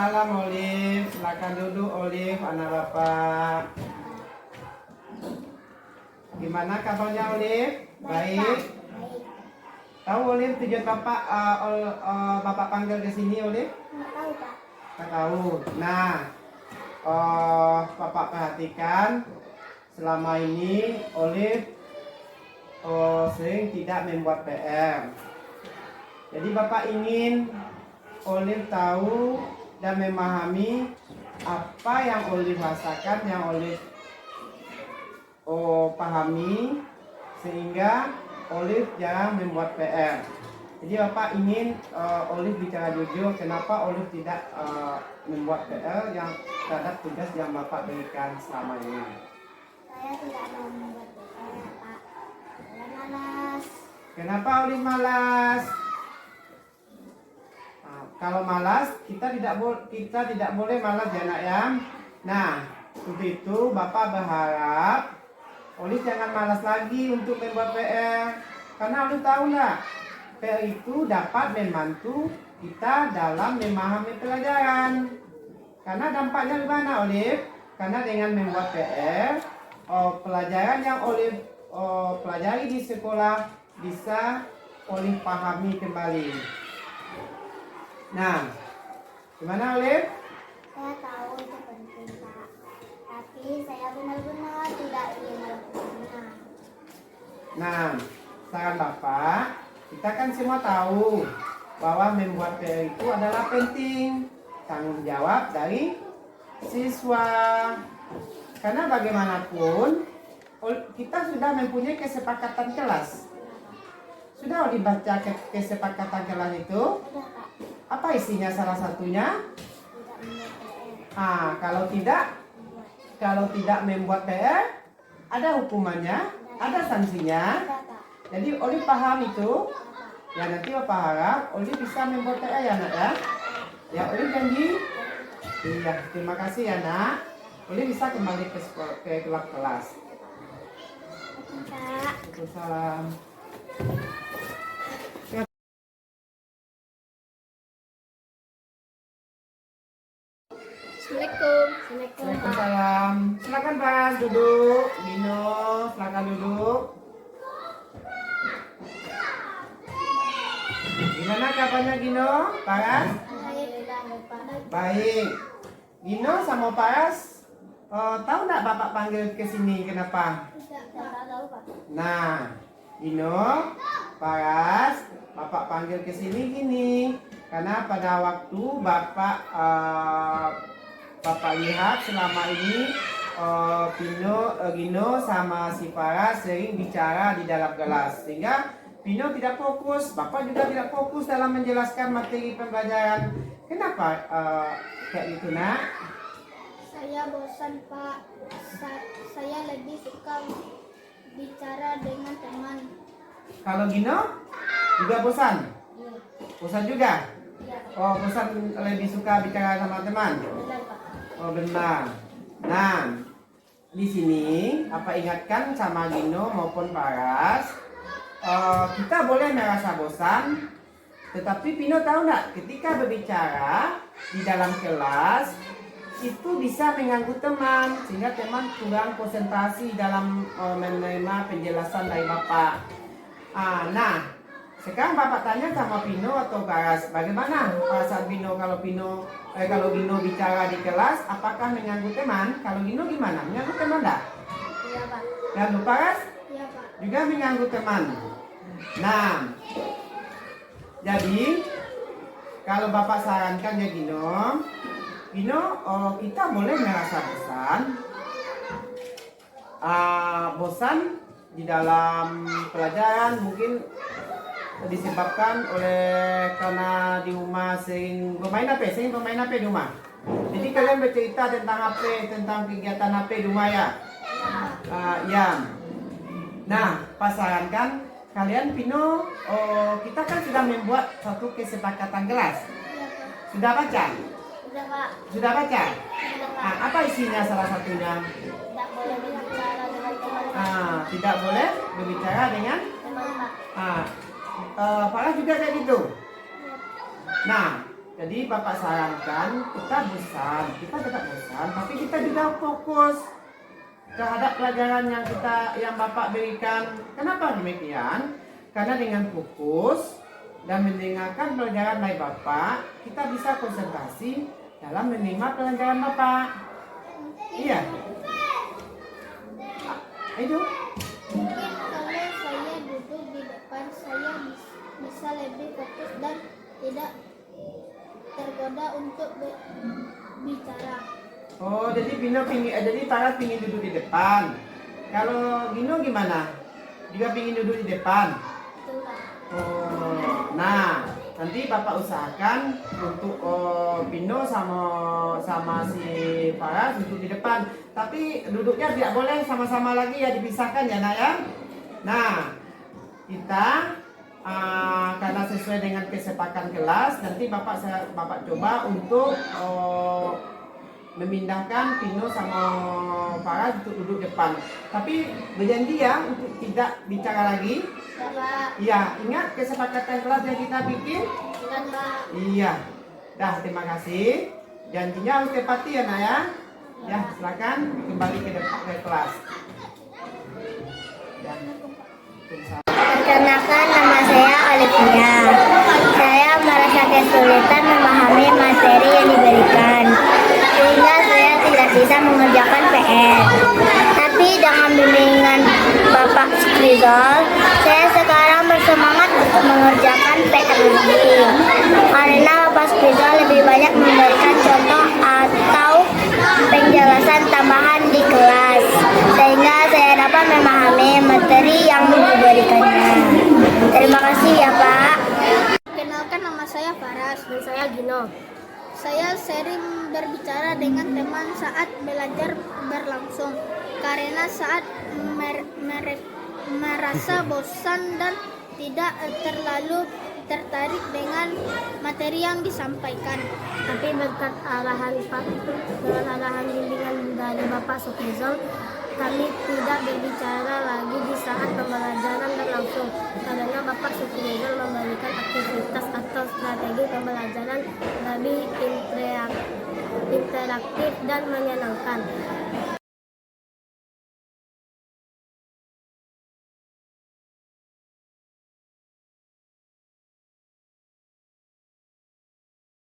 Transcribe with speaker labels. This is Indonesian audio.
Speaker 1: malam Olive, silakan duduk Olive, anak bapak. Gimana kabarnya Olive? Baik. Tahu Olive tujuan bapak bapak panggil ke sini Olive?
Speaker 2: Nggak tahu, Pak.
Speaker 1: Nggak tahu. Nah, bapak perhatikan selama ini Olive sering tidak membuat PR. Jadi bapak ingin Olive tahu dan memahami apa yang Olive rasakan, yang Olive pahami, sehingga Olive jangan membuat PR. Jadi bapak ingin Olive bicara jujur, kenapa Olive tidak membuat PR yang terhadap tugas yang bapak berikan selama ini.
Speaker 2: Saya tidak mau membuat PR, Pak. Saya malas.
Speaker 1: Kenapa Olive malas? Kalau malas, kita tidak boleh malas ya nak ya. Nah, untuk itu bapak berharap Olive jangan malas lagi untuk membuat PR. Karena Olive tahu nggak, PR itu dapat membantu kita dalam memahami pelajaran. Karena dampaknya gimana Olive? Karena dengan membuat PR, pelajaran yang Olive pelajari di sekolah bisa Olive pahami kembali. Nah, gimana Olive?
Speaker 2: Saya tahu itu penting, Pak. Tapi saya benar-benar tidak ingin melakukannya.
Speaker 1: Nah, saran bapak, kita kan semua tahu bahwa membuat PR itu adalah penting, tanggung jawab dari siswa. Karena bagaimanapun kita sudah mempunyai kesepakatan kelas. Sudah dibaca kesepakatan kelas itu?
Speaker 2: Sudah, Pak.
Speaker 1: Apa isinya salah satunya?
Speaker 2: Tidak membuat PR.
Speaker 1: Kalau tidak membuat PR, ada hukumannya, ada sanksinya.
Speaker 2: Sudah, Pak.
Speaker 1: Jadi Olive paham itu.
Speaker 2: Sudah, Pak.
Speaker 1: Ya nanti bapak harap Olive bisa membuat PR ya nak ya. Ya Olive janji. Iya, terima kasih ya nak. Olive bisa kembali ke kelas.
Speaker 2: Pak.
Speaker 1: Waalaikumsalam.
Speaker 2: Assalamualaikum. Assalamualaikum, Pak.
Speaker 1: Waalaikumsalam. Silakan Pak duduk. Dino, silakan duduk. Gimana kabarnya Gino? Paras?
Speaker 2: Alhamdulillah, Pak.
Speaker 1: Baik. Gino sama Paras, tahu nggak bapak panggil ke sini kenapa?
Speaker 2: Tidak tahu, Pak.
Speaker 1: Nah, Gino, Paras, bapak panggil ke sini gini. Karena pada waktu bapak lihat selama ini Gino sama si Paras sering bicara di dalam kelas, sehingga Gino tidak fokus, bapak juga tidak fokus dalam menjelaskan materi pembelajaran. Kenapa kayak gitu nak?
Speaker 2: Saya bosan, Pak. Saya lebih suka bicara dengan teman.
Speaker 1: Kalau Gino juga bosan?
Speaker 2: Iya.
Speaker 1: Bosan juga?
Speaker 2: Iya.
Speaker 1: Oh, bosan lebih suka bicara sama teman?
Speaker 2: Benar, Pak.
Speaker 1: Oh benar. Nah, di sini apa ingatkan sama Gino maupun Paras, kita boleh merasa bosan, tetapi Pino tahu nggak, ketika berbicara di dalam kelas itu bisa mengganggu teman, sehingga teman kurang konsentrasi dalam menerima penjelasan dari bapak. Nah, sekarang bapak tanya sama Pino atau Paras, bagaimana perasaan Pino kalau Gino bicara di kelas, apakah mengganggu teman? Kalau Gino gimana? Mengganggu teman enggak?
Speaker 2: Iya, Pak.
Speaker 1: Ganggu Paras?
Speaker 2: Iya, Pak.
Speaker 1: Juga mengganggu teman. Nah, jadi kalau bapak sarankan ya Gino, kita boleh merasa bosan di dalam pelajaran, mungkin disebabkan karena di rumah sering bermain HP di rumah. Jadi kalian bercerita tentang HP, tentang kegiatan HP di rumah ya. Ya. Nah, pas sarankan kalian Pino, kita kan sudah membuat satu kesepakatan kelas.
Speaker 2: Iya, Pak.
Speaker 1: Sudah baca?
Speaker 2: Sudah, Pak.
Speaker 1: Sudah baca?
Speaker 2: Sudah, Pak.
Speaker 1: Apa isinya salah satunya?
Speaker 2: Tidak boleh bicara dengan teman, Pak.
Speaker 1: Tidak boleh berbicara dengan
Speaker 2: Teman, Pak.
Speaker 1: Farah juga kayak gitu.
Speaker 2: Iya.
Speaker 1: Nah, Jadi Bapak sarankan kita tetap bosan, tapi kita juga fokus terhadap pelajaran yang Bapak berikan. Kenapa demikian? Karena dengan fokus dan mendengarkan pelajaran dari Bapak, kita bisa konsentrasi dalam menerima pelajaran Bapak. Iya. Itu.
Speaker 2: Mungkin kalau saya duduk di depan, saya bisa lebih fokus dan tidak tergoda untuk bicara.
Speaker 1: Oh, jadi jadi Farah pingin duduk di depan. Kalau Gino gimana? Juga pingin duduk di depan.
Speaker 2: Itulah.
Speaker 1: Oh, nah, nanti Bapak usahakan untuk Pino sama si Farah duduk di depan. Tapi duduknya tidak boleh sama-sama lagi ya, dipisahkan ya, Nak ya. Nah, kita karena sesuai dengan kesepakatan kelas, nanti Bapak coba untuk memindahkan Pino sama Farah untuk duduk depan. Tapi berjanji ya untuk tidak bicara lagi.
Speaker 2: Bapak.
Speaker 1: Iya, ingat kesepakatan kelas yang kita bikin?
Speaker 2: Ingat, Pak.
Speaker 1: Iya. Dah, terima kasih. Janjinya harus tepati ya, Nak ya. Ya, silakan kembali ke depan ke kelas. Ya.
Speaker 2: Perkenalkan, nama saya Olivia. Saya merasa kesulitan memahami materi yang diberikan, sehingga saya tidak bisa mengerjakan PR. Tapi dengan bimbingan Bapak Skrizol, saya sekarang bersemangat untuk mengerjakan PR lagi. Karena Bapak Skrizol lebih banyak memberikan contoh atau penjelasan tambahan di kelas, sehingga saya dapat memahami materi yang diberikannya. Terima kasih ya, Pak. Kenalkan, nama saya Faras dan saya Gino. Saya sering berbicara dengan teman saat belajar berlangsung, karena saat merasa bosan dan tidak terlalu tertarik dengan materi yang disampaikan. Tapi berkat arahan bimbingan dari Bapak Sukrizol, kami tidak berbicara lagi di saat pembelajaran berlangsung, karena Bapak Sukrizol memberikan aktivitas atau strategi pembelajaran lebih interaktif dan menyenangkan.